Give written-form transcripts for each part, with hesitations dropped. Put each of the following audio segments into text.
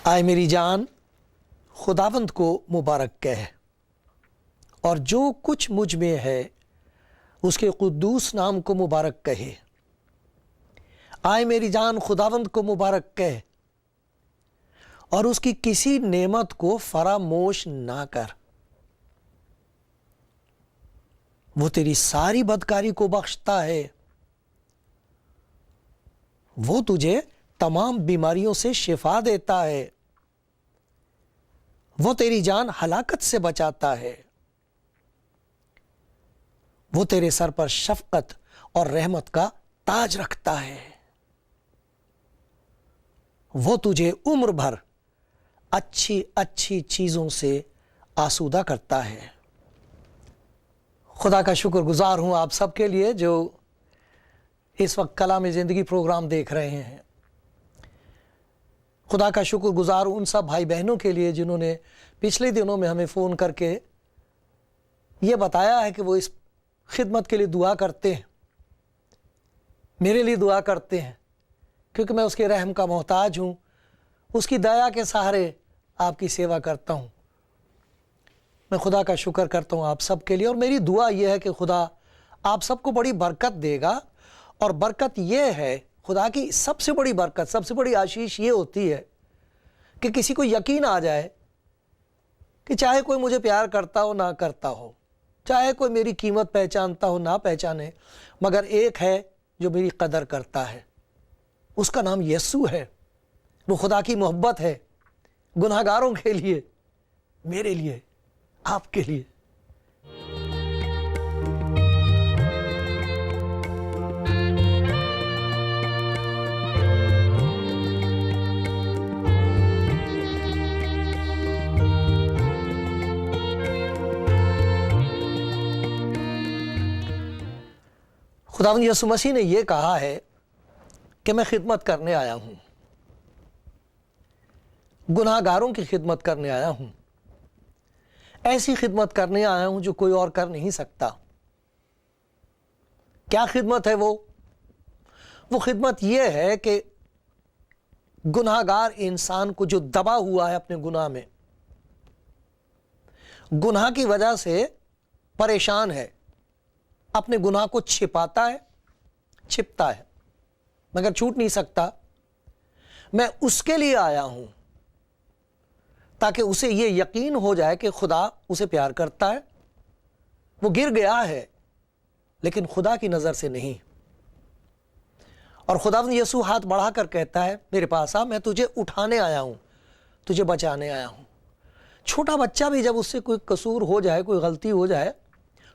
آئے میری جان خداوند کو مبارک کہہ، اور جو کچھ مجھ میں ہے اس کے قدوس نام کو مبارک کہے۔ آئے میری جان خداوند کو مبارک کہہ، اور اس کی کسی نعمت کو فراموش نہ کر۔ وہ تیری ساری بدکاری کو بخشتا ہے، وہ تجھے تمام بیماریوں سے شفا دیتا ہے، وہ تیری جان ہلاکت سے بچاتا ہے، وہ تیرے سر پر شفقت اور رحمت کا تاج رکھتا ہے، وہ تجھے عمر بھر اچھی اچھی چیزوں سے آسودہ کرتا ہے۔ خدا کا شکر گزار ہوں آپ سب کے لیے جو اس وقت کلام زندگی پروگرام دیکھ رہے ہیں۔ خدا کا شکر گزار ان سب بھائی بہنوں کے لیے جنہوں نے پچھلے دنوں میں ہمیں فون کر کے یہ بتایا ہے کہ وہ اس خدمت کے لیے دعا کرتے ہیں، میرے لیے دعا کرتے ہیں، کیونکہ میں اس کے رحم کا محتاج ہوں، اس کی دیا کے سہارے آپ کی سیوا کرتا ہوں۔ میں خدا کا شکر کرتا ہوں آپ سب کے لیے، اور میری دعا یہ ہے کہ خدا آپ سب کو بڑی برکت دے گا۔ اور برکت یہ ہے، خدا کی سب سے بڑی برکت، سب سے بڑی آشیش یہ ہوتی ہے کہ کسی کو یقین آ جائے کہ چاہے کوئی مجھے پیار کرتا ہو نہ کرتا ہو، چاہے کوئی میری قیمت پہچانتا ہو نہ پہچانے، مگر ایک ہے جو میری قدر کرتا ہے، اس کا نام یسوع ہے۔ وہ خدا کی محبت ہے گناہ گاروں کے لیے، میرے لیے، آپ کے لیے۔ خداوند یسوع مسیح نے یہ کہا ہے کہ میں خدمت کرنے آیا ہوں، گناہ گاروں کی خدمت کرنے آیا ہوں، ایسی خدمت کرنے آیا ہوں جو کوئی اور کر نہیں سکتا۔ کیا خدمت ہے وہ خدمت یہ ہے کہ گناہ گار انسان کو جو دبا ہوا ہے اپنے گناہ میں، گناہ کی وجہ سے پریشان ہے، اپنے گناہ کو چھپاتا ہے، چھپتا ہے مگر چھوٹ نہیں سکتا، میں اس کے لیے آیا ہوں تاکہ اسے یہ یقین ہو جائے کہ خدا اسے پیار کرتا ہے۔ وہ گر گیا ہے لیکن خدا کی نظر سے نہیں، اور خداوند یسوع ہاتھ بڑھا کر کہتا ہے میرے پاس آ، میں تجھے اٹھانے آیا ہوں، تجھے بچانے آیا ہوں۔ چھوٹا بچہ بھی جب اس سے کوئی قصور ہو جائے، کوئی غلطی ہو جائے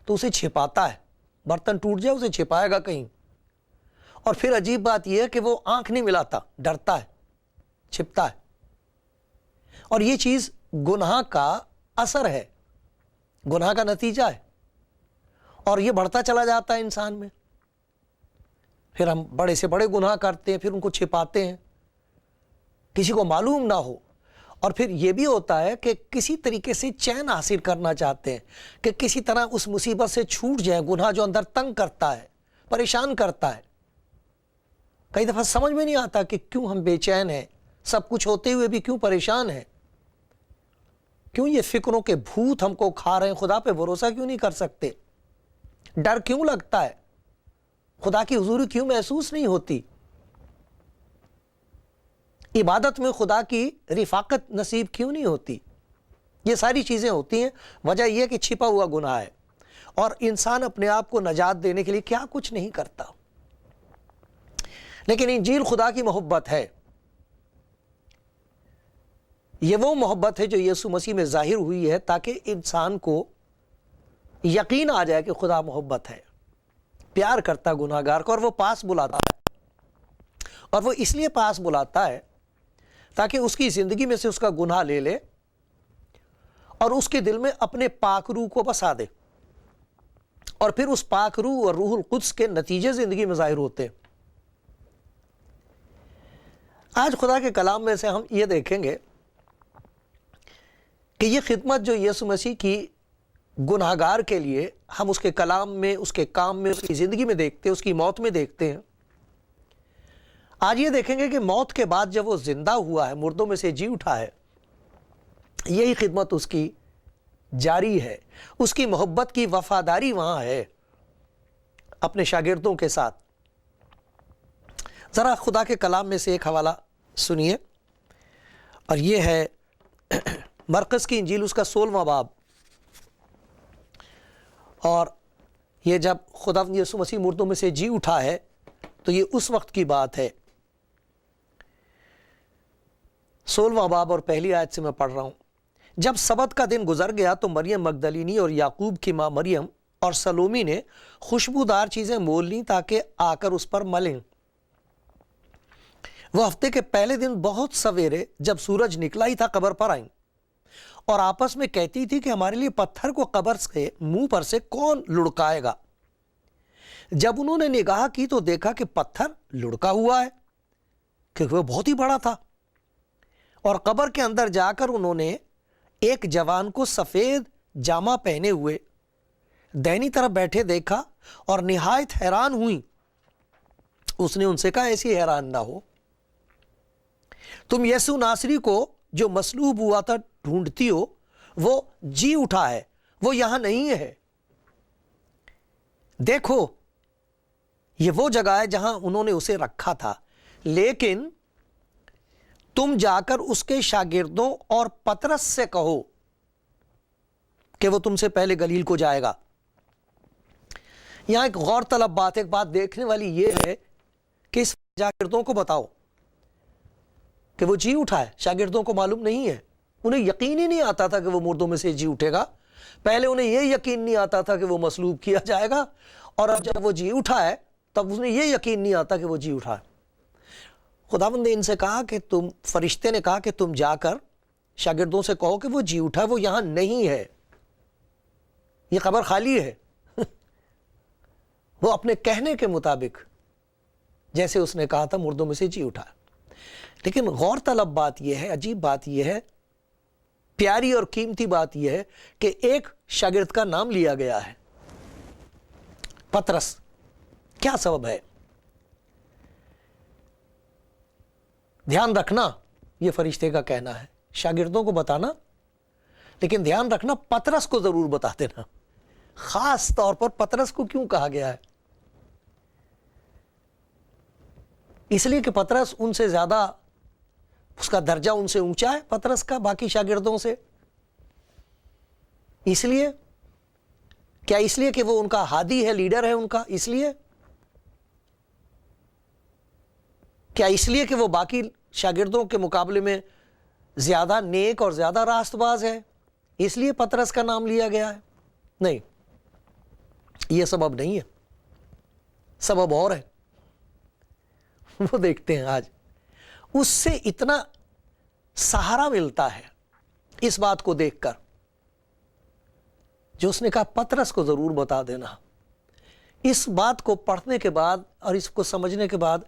تو اسے چھپاتا ہے، برتن ٹوٹ جائے اسے چھپائے گا کہیں، اور پھر عجیب بات یہ ہے کہ وہ آنکھ نہیں ملاتا، ڈرتا ہے، چھپتا ہے۔ اور یہ چیز گناہ کا اثر ہے، گناہ کا نتیجہ ہے، اور یہ بڑھتا چلا جاتا ہے انسان میں۔ پھر ہم بڑے سے بڑے گناہ کرتے ہیں، پھر ان کو چھپاتے ہیں، کسی کو معلوم نہ ہو، اور پھر یہ بھی ہوتا ہے کہ کسی طریقے سے چین حاصل کرنا چاہتے ہیں کہ کسی طرح اس مصیبت سے چھوٹ جائے، گناہ جو اندر تنگ کرتا ہے، پریشان کرتا ہے۔ کئی دفعہ سمجھ میں نہیں آتا کہ کیوں ہم بے چین ہیں، سب کچھ ہوتے ہوئے بھی کیوں پریشان ہیں، کیوں یہ فکروں کے بھوت ہم کو کھا رہے ہیں، خدا پہ بھروسہ کیوں نہیں کر سکتے، ڈر کیوں لگتا ہے، خدا کی حضوری کیوں محسوس نہیں ہوتی، عبادت میں خدا کی رفاقت نصیب کیوں نہیں ہوتی۔ یہ ساری چیزیں ہوتی ہیں، وجہ یہ کہ چھپا ہوا گناہ ہے، اور انسان اپنے آپ کو نجات دینے کے لیے کیا کچھ نہیں کرتا۔ لیکن انجیل خدا کی محبت ہے، یہ وہ محبت ہے جو یسوع مسیح میں ظاہر ہوئی ہے تاکہ انسان کو یقین آ جائے کہ خدا محبت ہے، پیار کرتا گناہ گار کو، اور وہ پاس بلاتا ہے۔ اور وہ اس لیے پاس بلاتا ہے تاکہ اس کی زندگی میں سے اس کا گناہ لے لے اور اس کے دل میں اپنے پاک روح کو بسا دے، اور پھر اس پاک روح اور روح القدس کے نتیجے زندگی میں ظاہر ہوتے ہیں۔ آج خدا کے کلام میں سے ہم یہ دیکھیں گے کہ یہ خدمت جو یسوع مسیح کی گناہگار کے لیے ہم اس کے کلام میں، اس کے کام میں، اس کی زندگی میں دیکھتے ہیں، اس کی موت میں دیکھتے ہیں، آج یہ دیکھیں گے کہ موت کے بعد جب وہ زندہ ہوا ہے، مردوں میں سے جی اٹھا ہے، یہی خدمت اس کی جاری ہے، اس کی محبت کی وفاداری وہاں ہے اپنے شاگردوں کے ساتھ۔ ذرا خدا کے کلام میں سے ایک حوالہ سنیے، اور یہ ہے مرقس کی انجیل، اس کا 16واں باب، اور یہ جب خدا یسوع مسیح مردوں میں سے جی اٹھا ہے تو یہ اس وقت کی بات ہے۔ 16واں باب اور پہلی آیت سے میں پڑھ رہا ہوں۔ جب سبت کا دن گزر گیا تو مریم مگدلینی اور یعقوب کی ماں مریم اور سلومی نے خوشبودار چیزیں مول لیں تاکہ آ کر اس پر ملیں۔ وہ ہفتے کے پہلے دن بہت سویرے جب سورج نکلا ہی تھا قبر پر آئیں اور آپس میں کہتی تھی کہ ہمارے لیے پتھر کو قبر سے منہ پر سے کون لڑکائے گا۔ جب انہوں نے نگاہ کی تو دیکھا کہ پتھر لڑکا ہوا ہے، کیونکہ وہ بہت ہی بڑا تھا، اور قبر کے اندر جا کر انہوں نے ایک جوان کو سفید جامہ پہنے ہوئے دائنی طرف بیٹھے دیکھا اور نہایت حیران ہوئیں۔ اس نے ان سے کہا ایسی حیران نہ ہو، تم یسوع ناصری کو جو مصلوب ہوا تھا ڈھونڈتی ہو، وہ جی اٹھا ہے، وہ یہاں نہیں ہے۔ دیکھو یہ وہ جگہ ہے جہاں انہوں نے اسے رکھا تھا، لیکن تم جا کر اس کے شاگردوں اور پترس سے کہو کہ وہ تم سے پہلے گلیل کو جائے گا۔ یہاں ایک غور طلب بات، ایک بات دیکھنے والی یہ ہے کہ اس شاگردوں کو بتاؤ کہ وہ جی اٹھا ہے۔ شاگردوں کو معلوم نہیں ہے، انہیں یقین ہی نہیں آتا تھا کہ وہ مردوں میں سے جی اٹھے گا۔ پہلے انہیں یہ یقین نہیں آتا تھا کہ وہ مصلوب کیا جائے گا، اور اب جب وہ جی اٹھا ہے تب انہیں یہ یقین نہیں آتا کہ وہ جی اٹھا ہے۔ خداوند نے ان سے کہا کہ فرشتے نے کہا کہ تم جا کر شاگردوں سے کہو کہ وہ جی اٹھا ہے، وہ یہاں نہیں ہے، یہ قبر خالی ہے۔ وہ اپنے کہنے کے مطابق جیسے اس نے کہا تھا مردوں میں سے جی اٹھا ہے۔ لیکن غور طلب بات یہ ہے، عجیب بات یہ ہے، پیاری اور قیمتی بات یہ ہے کہ ایک شاگرد کا نام لیا گیا ہے، پترس۔ کیا سبب ہے؟ دھیان رکھنا، یہ فرشتے کا کہنا ہے، شاگردوں کو بتانا، لیکن دھیان رکھنا پترس کو ضرور بتا دینا۔ خاص طور پر پترس کو کیوں کہا گیا ہے؟ اس لیے کہ پترس ان سے زیادہ، اس کا درجہ ان سے اونچا ہے پترس کا باقی شاگردوں سے۔ اس لیے کیا اس لیے کہ وہ ان کا ہادی ہے، لیڈر ہے ان کا؟ اس لیے کیا اس لیے کہ وہ باقی شاگردوں کے مقابلے میں زیادہ نیک اور زیادہ راست باز ہے، اس لیے پترس کا نام لیا گیا ہے؟ نہیں، یہ سبب نہیں ہے، سبب اور ہے۔ وہ دیکھتے ہیں آج اس سے اتنا سہارا ملتا ہے اس بات کو دیکھ کر، جو اس نے کہا پترس کو ضرور بتا دینا۔ اس بات کو پڑھنے کے بعد اور اس کو سمجھنے کے بعد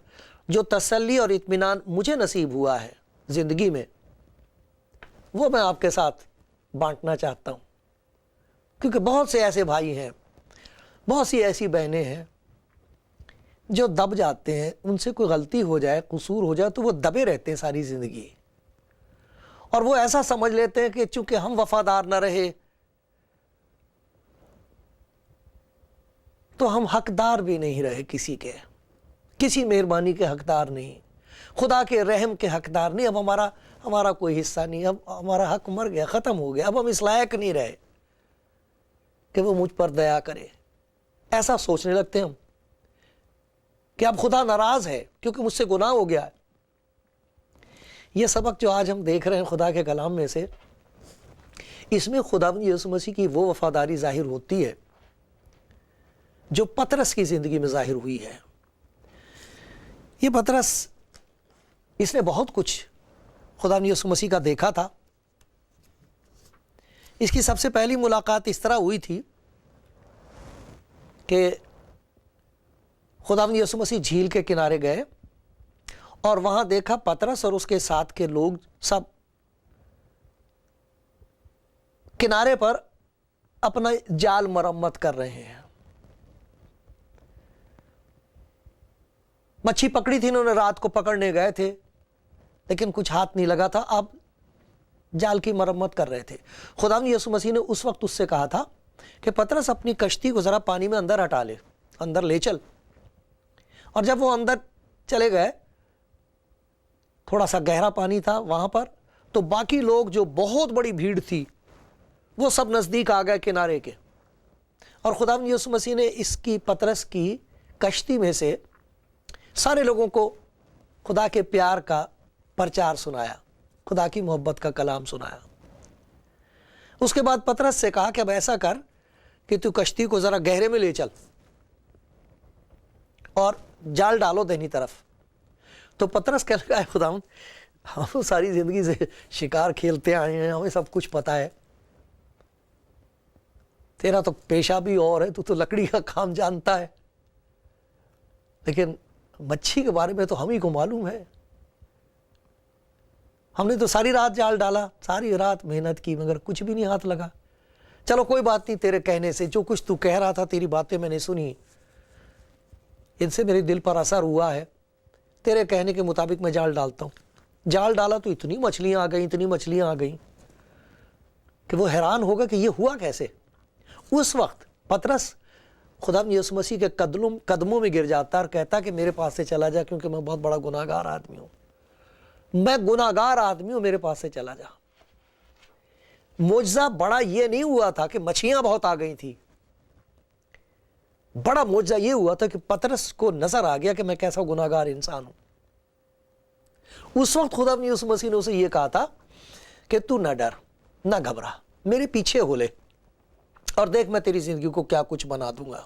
جو تسلی اور اطمینان مجھے نصیب ہوا ہے زندگی میں، وہ میں آپ کے ساتھ بانٹنا چاہتا ہوں، کیونکہ بہت سے ایسے بھائی ہیں، بہت سی ایسی بہنیں ہیں جو دب جاتے ہیں، ان سے کوئی غلطی ہو جائے، قصور ہو جائے تو وہ دبے رہتے ہیں ساری زندگی، اور وہ ایسا سمجھ لیتے ہیں کہ چونکہ ہم وفادار نہ رہے تو ہم حقدار بھی نہیں رہے کسی کے، کسی مہربانی کے حقدار نہیں، خدا کے رحم کے حقدار نہیں، اب ہمارا کوئی حصہ نہیں، اب ہمارا حق مر گیا، ختم ہو گیا، اب ہم اس لائق نہیں رہے کہ وہ مجھ پر دیا کرے۔ ایسا سوچنے لگتے ہیں ہم کہ اب خدا ناراض ہے کیونکہ مجھ سے گناہ ہو گیا ہے۔ یہ سبق جو آج ہم دیکھ رہے ہیں خدا کے کلام میں سے، اس میں خداوند یسوع مسیح کی وہ وفاداری ظاہر ہوتی ہے جو پترس کی زندگی میں ظاہر ہوئی ہے۔ یہ پترس، اس نے بہت کچھ خدا نے یسوع مسیح کا دیکھا تھا۔ اس کی سب سے پہلی ملاقات اس طرح ہوئی تھی کہ خدا نے یسوع مسیح جھیل کے کنارے گئے اور وہاں دیکھا پترس اور اس کے ساتھ کے لوگ سب کنارے پر اپنا جال مرمت کر رہے ہیں۔ مچھی پکڑی تھی انہوں نے، رات کو پکڑنے گئے تھے لیکن کچھ ہاتھ نہیں لگا تھا، اب جال کی مرمت کر رہے تھے۔ خدا یسوع مسیح نے اس وقت اس سے کہا تھا کہ پترس اپنی کشتی کو ذرا پانی میں اندر ہٹا لے، اندر لے چل۔ اور جب وہ اندر چلے گئے، تھوڑا سا گہرا پانی تھا وہاں پر، تو باقی لوگ جو بہت بڑی بھیڑ تھی وہ سب نزدیک آ گئے کنارے کے، اور خدا یسوع مسیح نے اس کی پترس کی کشتی میں سے سارے لوگوں کو خدا کے پیار کا پرچار سنایا، خدا کی محبت کا کلام سنایا۔ اس کے بعد پترس سے کہا کہ اب ایسا کر کہ تو کشتی کو ذرا گہرے میں لے چل اور جال ڈالو دہنی طرف۔ تو پترس کہنے لگا، خداوند ہم ساری زندگی سے شکار کھیلتے آئے ہیں، ہمیں سب کچھ پتا ہے، تیرا تو پیشہ بھی اور ہے، تو لکڑی کا کام جانتا ہے، لیکن مچھی کے بارے میں تو ہم ہی کو معلوم ہے۔ ہم نے تو ساری رات جال ڈالا، ساری رات محنت کی، مگر کچھ بھی نہیں ہاتھ لگا۔ چلو کوئی بات نہیں، تیرے کہنے سے جو کچھ تو کہہ رہا تھا، تیری باتیں میں نے سنی، ان سے میرے دل پر اثر ہوا ہے، تیرے کہنے کے مطابق میں جال ڈالتا ہوں۔ جال ڈالا تو اتنی مچھلیاں آ گئیں، اتنی مچھلیاں آ گئیں کہ وہ حیران ہوگا کہ یہ ہوا کیسے۔ اس وقت پترس خدا یسوع مسیح کے قدموں میں گر جاتا اور کہتا کہ میرے پاس سے چلا جا، کیونکہ میں بہت بڑا گناہ گار آدمی ہوں، میں گناہ گار آدمی ہوں، میرے پاس سے چلا جا۔ معجزہ بڑا یہ نہیں ہوا تھا کہ مچھلیاں بہت آ گئی تھی، بڑا معجزہ یہ ہوا تھا کہ پترس کو نظر آ گیا کہ میں کیسا گناہ گار انسان ہوں۔ اس وقت خدا یسوع مسیح نے اسے یہ کہا تھا کہ تو نہ ڈر، نہ گھبرا، میرے پیچھے ہو لے اور دیکھ میں تیری زندگی کو کیا کچھ بنا دوں گا۔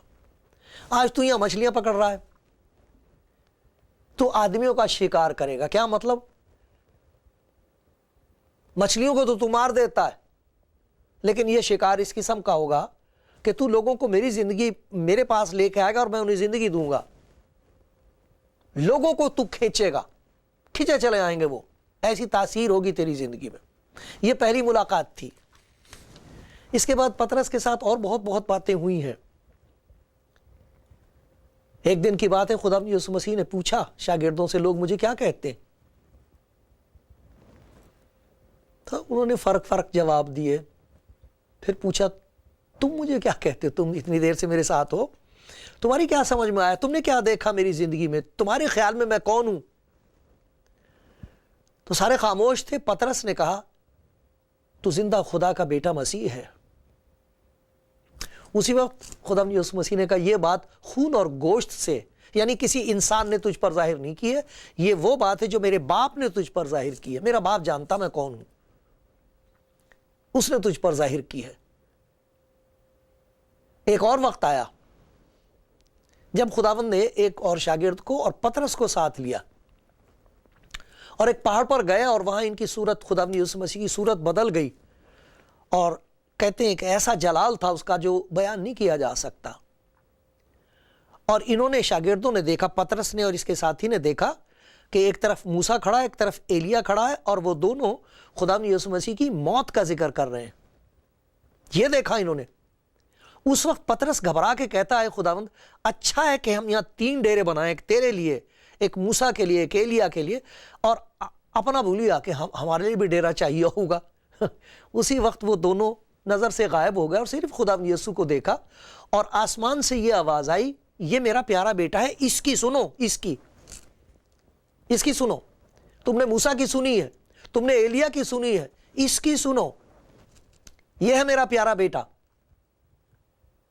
آج تو یہاں مچھلیاں پکڑ رہا ہے، تو آدمیوں کا شکار کرے گا۔ کیا مطلب؟ مچھلیوں کو تو مار دیتا ہے، لیکن یہ شکار اس قسم کا ہوگا کہ تو لوگوں کو میری زندگی میرے پاس لے کے آئے گا اور میں انہیں زندگی دوں گا، لوگوں کو تو کھینچے گا، کھینچے چلے آئیں گے، وہ ایسی تاثیر ہوگی تیری زندگی میں۔ یہ پہلی ملاقات تھی۔ اس کے بعد پترس کے ساتھ اور بہت باتیں ہوئی ہیں۔ ایک دن کی بات ہے، خدا یسوع مسیح نے پوچھا شاگردوں سے، لوگ مجھے کیا کہتے ہیں؟ تو انہوں نے فرق جواب دیے۔ پھر پوچھا، تم مجھے کیا کہتے ہو؟ تم اتنی دیر سے میرے ساتھ ہو، تمہاری کیا سمجھ میں آیا؟ تم نے کیا دیکھا میری زندگی میں؟ تمہارے خیال میں کون ہوں؟ تو سارے خاموش تھے۔ پترس نے کہا، تو زندہ خدا کا بیٹا مسیح ہے۔ اسی وقت خدا یسوع مسیح نے کہا، یہ بات خون اور گوشت سے، یعنی کسی انسان نے تجھ پر ظاہر نہیں کی ہے، یہ وہ بات ہے جو میرے باپ نے تجھ پر ظاہر کی ہے۔ میرا باپ جانتا میں کون ہوں، اس نے تجھ پر ظاہر کی ہے۔ ایک اور وقت آیا جب خداوند نے ایک اور شاگرد کو اور پترس کو ساتھ لیا اور ایک پہاڑ پر گئے، اور وہاں ان کی صورت، خداوند یسوع مسیح کی صورت بدل گئی، اور کہتے ہیں کہ ایسا جلال تھا اس کا جو بیان نہیں کیا جا سکتا۔ اور انہوں نے، شاگردوں نے دیکھا، پترس نے اور اس کے ساتھی نے دیکھا کہ ایک طرف موسیٰ کھڑا ہے، ایک طرف ایلیا کھڑا ہے، اور وہ دونوں خداوند یسوع مسیح کی موت کا ذکر کر رہے ہیں۔ یہ دیکھا انہوں نے۔ اس وقت پترس گھبرا کے کہتا ہے، خداوند اچھا ہے کہ ہم یہاں 3 ڈیرے بنائیں، ایک تیرے لیے، ایک موسیٰ کے لیے، ایک ایلیا کے لیے، اور اپنا بھولیا کہ ہمارے لیے بھی ڈیرا چاہیے ہوگا۔ اسی وقت وہ دونوں نظر سے غائب ہو گئے اور صرف خداوند یسوع کو دیکھا، اور آسمان سے یہ آواز آئی، یہ میرا پیارا بیٹا ہے، اس کی سنو، اس کی سنو۔ تم نے موسیٰ کی سنی ہے، تم نے ایلیا کی سنی ہے، اس کی سنو، یہ ہے میرا پیارا بیٹا،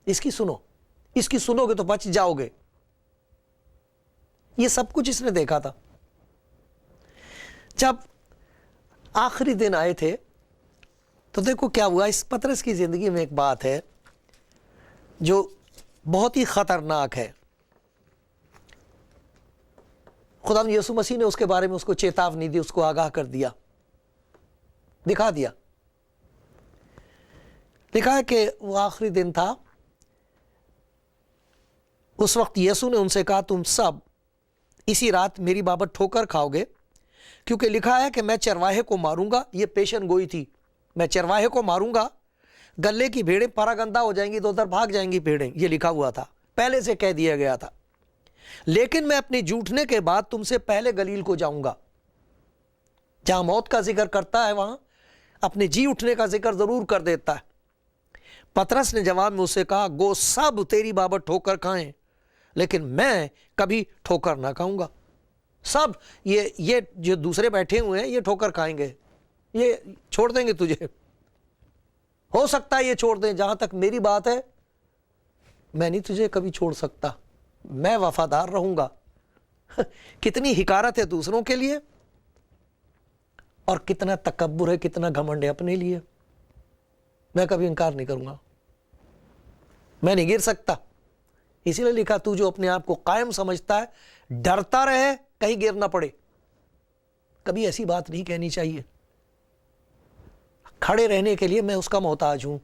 اس کی سنو، اس کی سنو گے تو بچ جاؤ گے۔ یہ سب کچھ اس نے دیکھا تھا۔ جب آخری دن آئے تھے تو دیکھو کیا ہوا۔ اس پترس کی زندگی میں ایک بات ہے جو بہت ہی خطرناک ہے۔ خدا یسوع مسیح نے اس کے بارے میں اس کو چیتاونی دی، اس کو آگاہ کر دیا دکھا دیا. لکھا ہے کہ وہ آخری دن تھا. اس وقت یسوع نے ان سے کہا تم سب اسی رات میری بابت ٹھوکر کھاؤ گے، کیونکہ لکھا ہے کہ میں چرواہے کو ماروں گا. یہ پیشن گوئی تھی. میں چرواہے کو ماروں گا، گلے کی بھیڑیں پراگندہ ہو جائیں گی، ادھر بھاگ جائیں گی بھیڑیں. یہ لکھا ہوا تھا، پہلے سے کہہ دیا گیا تھا. لیکن میں اپنی جھوٹنے کے بعد تم سے پہلے گلیل کو جاؤں گا. جہاں موت کا ذکر کرتا ہے وہاں اپنے جی اٹھنے کا ذکر ضرور کر دیتا ہے. پترس نے جواب میں اسے کہا گو سب تیری بابت ٹھوکر کھائیں، لیکن میں کبھی ٹھوکر نہ کھاؤں گا. سب یہ جو دوسرے بیٹھے ہوئے ہیں یہ ٹھوکر کھائیں گے، یہ چھوڑ دیں گے تجھے. ہو سکتا ہے یہ چھوڑ دیں. جہاں تک میری بات ہے میں نہیں تجھے کبھی چھوڑ سکتا، میں وفادار رہوں گا. کتنی حقارت ہے دوسروں کے لیے اور کتنا تکبر ہے، کتنا گھمنڈ ہے اپنے لیے. میں کبھی انکار نہیں کروں گا، میں نہیں گر سکتا. اسی لیے لکھا تو جو اپنے آپ کو قائم سمجھتا ہے ڈرتا رہے کہیں گر نہ پڑے. کبھی ایسی بات نہیں کہنی چاہیے. کھڑے رہنے کے لیے میں اس کا محتاج ہوں.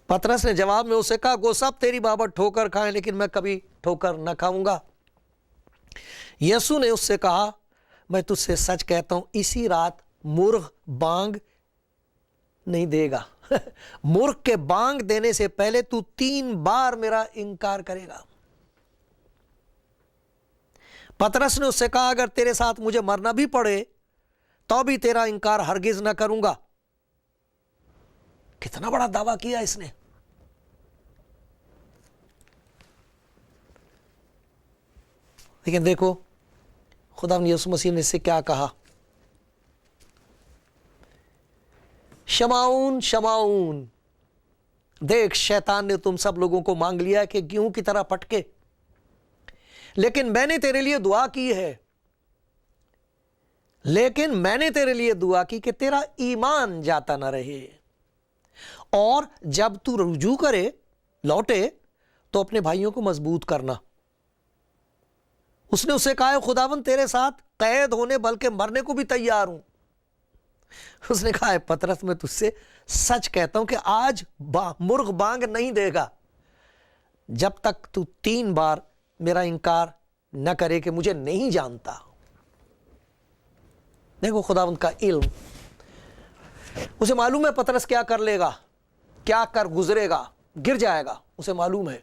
پترس نے جواب میں اسے کہا گو سب تیری بابت ٹھوکر کھائیں، لیکن میں کبھی ٹھوکر نہ کھاؤں گا. یسوع نے اس سے کہا میں تجھ سے سچ کہتا ہوں اسی رات مرغ بانگ نہیں دے گا. مرغ کے بانگ دینے سے پہلے تو 3 بار میرا انکار کرے گا. پترس نے اس سے کہا اگر تیرے ساتھ مجھے مرنا بھی پڑے تو بھی تیرا انکار ہرگز نہ کروں گا. کتنا بڑا دعویٰ کیا اس نے. لیکن دیکھو خدا یسوع مسیح نے اس سے کیا کہا. شمعون شمعون، دیکھ شیطان نے تم سب لوگوں کو مانگ لیا ہے کہ گیہوں کی طرح پٹکے، لیکن میں نے تیرے لیے دعا کی ہے. لیکن میں نے تیرے لیے دعا کی کہ تیرا ایمان جاتا نہ رہے، اور جب تو رجوع کرے لوٹے تو اپنے بھائیوں کو مضبوط کرنا. اس نے اسے کہا خداوند تیرے ساتھ قید ہونے بلکہ مرنے کو بھی تیار ہوں. اس نے کہا پترس میں تجھ سے سچ کہتا ہوں کہ آج مرغ بانگ نہیں دے گا جب تک تو 3 بار میرا انکار نہ کرے کہ مجھے نہیں جانتا. دیکھو خداوند کا علم، اسے معلوم ہے پترس کیا کر لے گا، کیا کر گزرے گا، گر جائے گا، اسے معلوم ہے.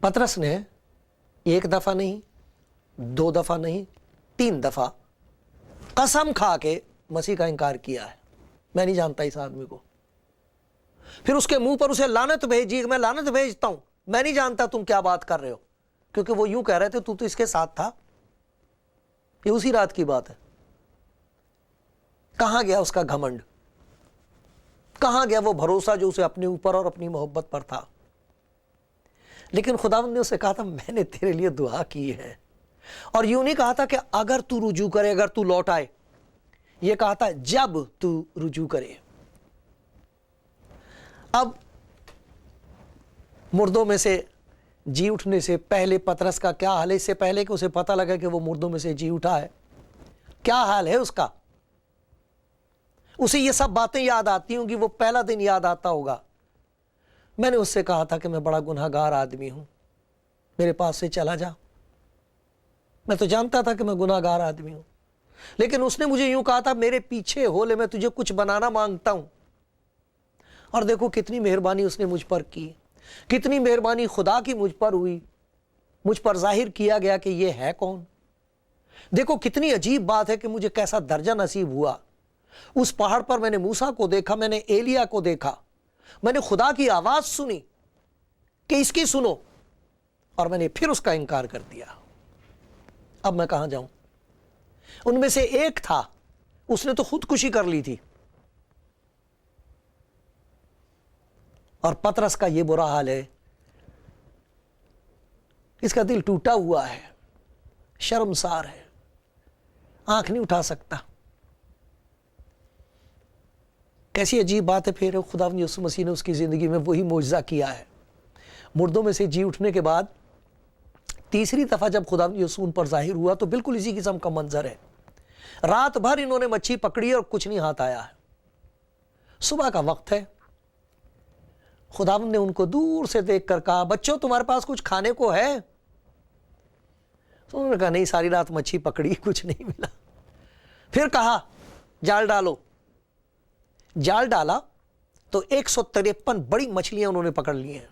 پترس نے 1 دفعہ نہیں، 2 دفعہ نہیں، 3 دفعہ قسم کھا کے مسیح کا انکار کیا ہے. میں نہیں جانتا اس آدمی کو. پھر اس کے منہ پر اسے لعنت بھیجی، میں لعنت بھیجتا ہوں، میں نہیں جانتا تم کیا بات کر رہے ہو. کیونکہ وہ یوں کہہ رہے تھے تو اس کے ساتھ تھا. یہ اسی رات کی بات ہے. کہاں گیا اس کا گھمنڈ، کہاں گیا وہ بھروسہ جو اسے اپنے اوپر اور اپنی محبت پر تھا. لیکن خداوند نے اسے کہا تھا میں نے تیرے لیے دعا کی ہے. اور یوں نہیں کہا تھا کہ اگر تو رجوع کرے، اگر تو لوٹ آئے. یہ کہا تھا جب تو رجوع کرے. اب مردوں میں سے جی اٹھنے سے پہلے پترس کا کیا حال ہے؟ اس سے پہلے کہ اسے پتہ لگا کہ وہ مردوں میں سے جی اٹھا ہے، کیا حال ہے اس کا؟ اسے یہ سب باتیں یاد آتی ہوں گی، وہ پہلا دن یاد آتا ہوگا. میں نے اس سے کہا تھا کہ میں بڑا گناہگار آدمی ہوں، میرے پاس سے چلا جا. میں تو جانتا تھا کہ میں گناہگار آدمی ہوں، لیکن اس نے مجھے یوں کہا تھا میرے پیچھے ہو لے، میں تجھے کچھ بنانا مانگتا ہوں. اور دیکھو کتنی مہربانی اس نے مجھ پر کی، کتنی مہربانی خدا کی مجھ پر ہوئی، مجھ پر ظاہر کیا گیا کہ یہ ہے کون. دیکھو کتنی عجیب بات ہے کہ مجھے کیسا درجہ نصیب ہوا. اس پہاڑ پر میں نے موسیٰ کو دیکھا، میں نے ایلیا کو دیکھا، میں نے خدا کی آواز سنی کہ اس کی سنو، اور میں نے پھر اس کا انکار کر دیا. اب میں کہاں جاؤں؟ ان میں سے ایک تھا، اس نے تو خودکشی کر لی تھی. اور پترس کا یہ برا حال ہے، اس کا دل ٹوٹا ہوا ہے، شرمسار ہے، آنکھ نہیں اٹھا سکتا. کیسی عجیب بات ہے. پھر خداوند یسوع مسیح نے اس کی زندگی میں وہی معجزہ کیا ہے. مردوں میں سے جی اٹھنے کے بعد تیسری دفعہ جب خدا یسوع ان پر ظاہر ہوا تو بالکل اسی قسم کا منظر ہے. رات بھر انہوں نے مچھی پکڑی اور کچھ نہیں ہاتھ آیا ہے. صبح کا وقت ہے. خداوند نے ان کو دور سے دیکھ کر کہا بچوں تمہارے پاس کچھ کھانے کو ہے؟ انہوں نے کہا نہیں ساری رات مچھی پکڑی کچھ نہیں ملا. پھر کہا جال ڈالو. جال ڈالا تو 153 بڑی مچھلیاں انہوں نے پکڑ لی ہیں.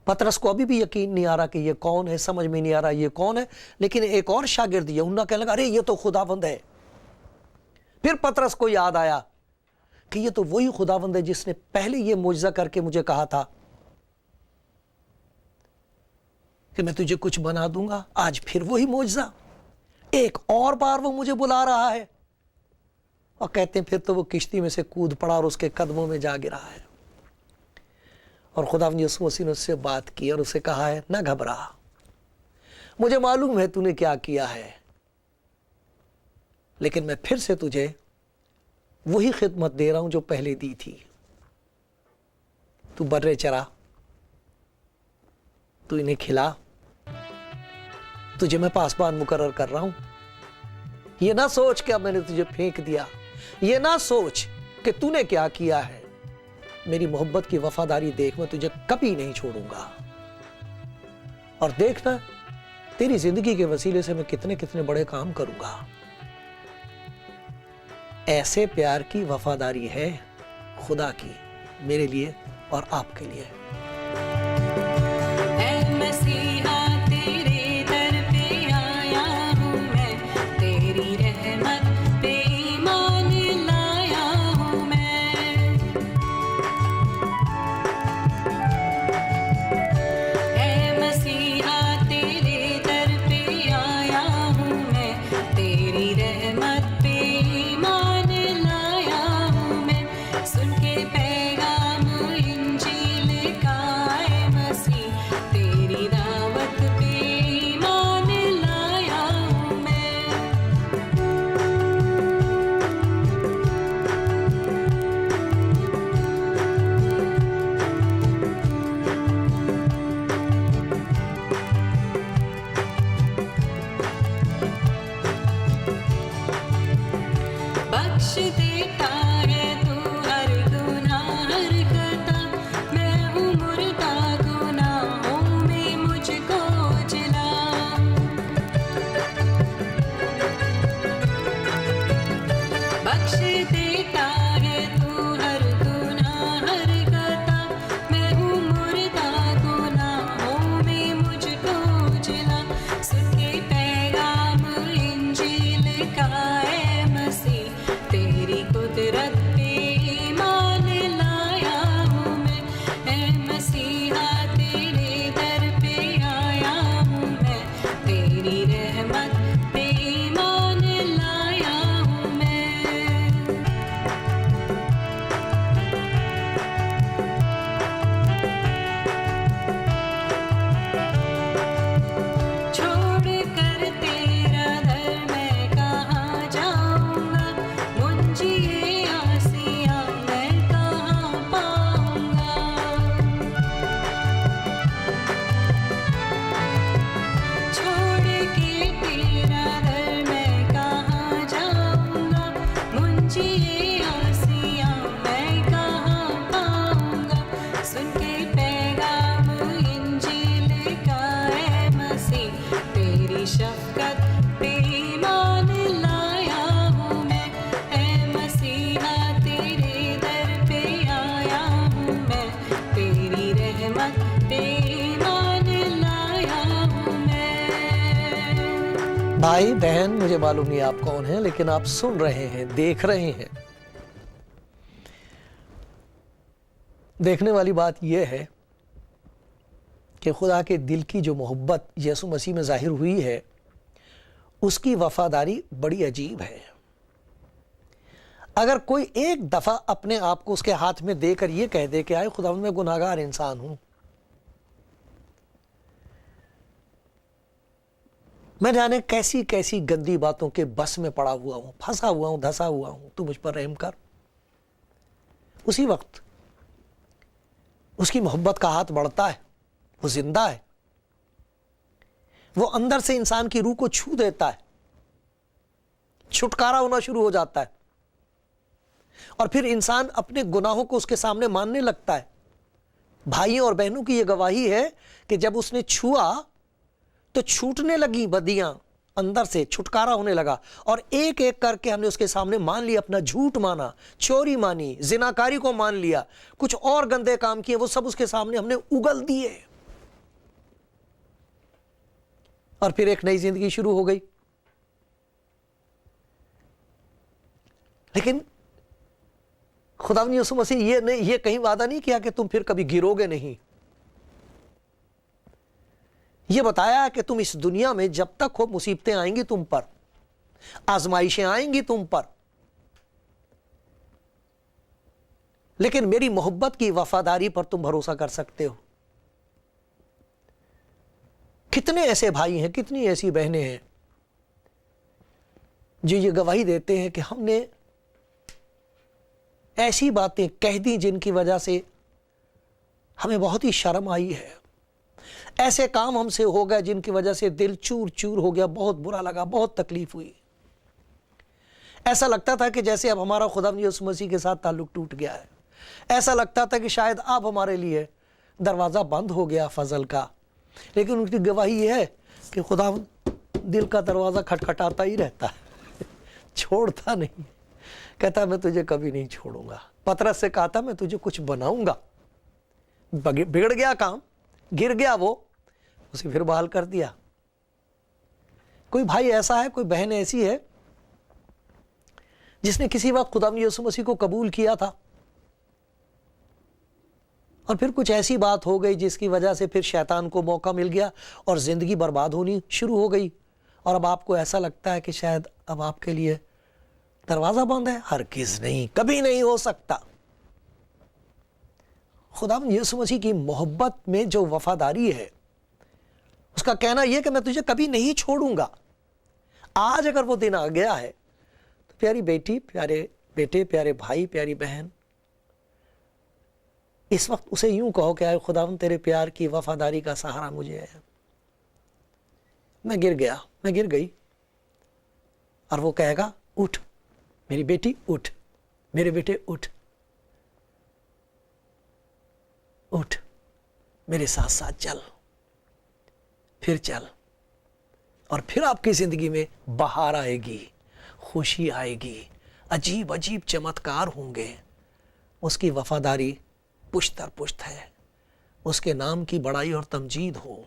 پطرس کو ابھی بھی یقین نہیں آ رہا کہ یہ کون ہے, سمجھ میں نہیں آ رہا یہ کون ہے. لیکن ایک اور شاگرد یوحنا کہنے لگا ارے یہ تو خداوند ہے. پھر پطرس کو یاد آیا کہ یہ تو وہی خداوند ہے جس نے پہلے یہ معجزہ کر کے مجھے کہا تھا کہ میں تجھے کچھ بنا دوں گا. آج پھر وہی معجزہ, ایک اور بار وہ مجھے بلا رہا ہے. اور کہتے ہیں پھر تو وہ کشتی میں سے کود پڑا اور اس کے قدموں میں جا گرا ہے. اور خداوند یسوع مسیح نے اس سے بات کی اور اسے کہا ہے نہ گھبرا, مجھے معلوم ہے تو نے کیا کیا ہے, لیکن میں پھر سے تجھے وہی خدمت دے رہا ہوں جو پہلے دی تھی. تو برے چرا, تو انہیں کھلا, تجھے میں پاسبان مقرر کر رہا ہوں. یہ نہ سوچ کہ اب میں نے تجھے پھینک دیا, یہ نہ سوچ کہ تو نے کیا کیا ہے. میری محبت کی وفاداری دیکھ, میں تجھے کبھی نہیں چھوڑوں گا. اور دیکھنا تیری زندگی کے وسیلے سے میں کتنے کتنے بڑے کام کروں گا. ایسے پیار کی وفاداری ہے خدا کی میرے لیے اور آپ کے لیے. بھائی بہن مجھے معلوم نہیں آپ کون ہیں, لیکن آپ سن رہے ہیں, دیکھ رہے ہیں. دیکھنے والی بات یہ ہے کہ خدا کے دل کی جو محبت یسوع مسیح میں ظاہر ہوئی ہے اس کی وفاداری بڑی عجیب ہے. اگر کوئی ایک دفعہ اپنے آپ کو اس کے ہاتھ میں دے کر یہ کہہ دے کہ آئے خداوند میں گناہگار انسان ہوں, میں جانے کیسی کیسی گندی باتوں کے بس میں پڑا ہوا ہوں, پھنسا ہوا ہوں, دھسا ہوا ہوں, تو مجھ پر رحم کر. اسی وقت اس کی محبت کا ہاتھ بڑھتا ہے, وہ زندہ ہے، وہ اندر سے انسان کی روح کو چھو دیتا ہے، چھٹکارا ہونا شروع ہو جاتا ہے، اور پھر انسان اپنے گناہوں کو اس کے سامنے ماننے لگتا ہے۔ بھائیوں اور بہنوں کی یہ گواہی ہے کہ جب اس نے چھوا تو چھوٹنے لگی بدیاں، اندر سے چھٹکارا ہونے لگا، اور ایک ایک کر کے ہم نے اس کے سامنے مان لیا، اپنا جھوٹ مانا، چوری مانی، زناکاری کو مان لیا، کچھ اور گندے کام کیے، وہ سب اس کے سامنے ہم نے اگل دیے، اور پھر ایک نئی زندگی شروع ہو گئی۔ لیکن خداوند یسوع مسیح یہ کہیں وعدہ نہیں کیا کہ تم پھر کبھی گرو گے نہیں۔ یہ بتایا کہ تم اس دنیا میں جب تک ہو مصیبتیں آئیں گی تم پر، آزمائشیں آئیں گی تم پر، لیکن میری محبت کی وفاداری پر تم بھروسہ کر سکتے ہو۔ کتنے ایسے بھائی ہیں، کتنی ایسی بہنیں ہیں جو یہ گواہی دیتے ہیں کہ ہم نے ایسی باتیں کہہ دی جن کی وجہ سے ہمیں بہت ہی شرم آئی ہے، ایسے کام ہم سے ہو گئے جن کی وجہ سے دل چور چور ہو گیا، بہت برا لگا، بہت تکلیف ہوئی، ایسا لگتا تھا کہ جیسے اب ہمارا خداوند یسوع مسیح کے ساتھ تعلق ٹوٹ گیا ہے، ایسا لگتا تھا کہ شاید اب ہمارے لیے دروازہ بند ہو گیا فضل کا۔ لیکن ان کی گواہی یہ ہے کہ خداوند دل کا دروازہ کھٹکھٹاتا ہی رہتا ہے، چھوڑتا نہیں، کہتا میں تجھے کبھی نہیں چھوڑوں گا۔ پطرس سے کہا تھا میں تجھے کچھ بناؤں گا، بگڑ گیا کام، گر گیا وہ، اسے پھر بحال کر دیا۔ کوئی بھائی ایسا ہے، کوئی بہن ایسی ہے جس نے کسی وقت خداوند یسوع مسیح کو قبول کیا تھا، اور پھر کچھ ایسی بات ہو گئی جس کی وجہ سے پھر شیطان کو موقع مل گیا اور زندگی برباد ہونی شروع ہو گئی، اور اب آپ کو ایسا لگتا ہے کہ شاید اب آپ کے لیے دروازہ بند ہے؟ ہرگز نہیں، کبھی نہیں ہو سکتا۔ خداوند یسوع مسیح کی محبت میں جو وفاداری ہے، اس کا کہنا یہ کہ میں تجھے کبھی نہیں چھوڑوں گا۔ آج اگر وہ دن آ گیا ہے تو پیاری بیٹی، پیارے بیٹے، پیارے بھائی، پیاری بہن، اس وقت اسے یوں کہو کہ اے خداوند تیرے پیار کی وفاداری کا سہارا مجھے ہے۔ میں گر گیا، میں گر گئی، اور وہ کہے گا اٹھ میری بیٹی، اٹھ میرے بیٹے، اٹھ اٹھ میرے ساتھ ساتھ چل، پھر چل، اور پھر آپ کی زندگی میں بہار آئے گی، خوشی آئے گی، عجیب عجیب چمتکار ہوں گے۔ اس کی وفاداری پشت در پشت ہے، اس کے نام کی بڑائی اور تمجید ہو،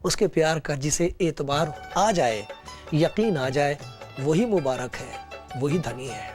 اس کے پیار کا جسے اعتبار آ جائے، یقین آ جائے، وہی مبارک ہے، وہی دھنی ہے۔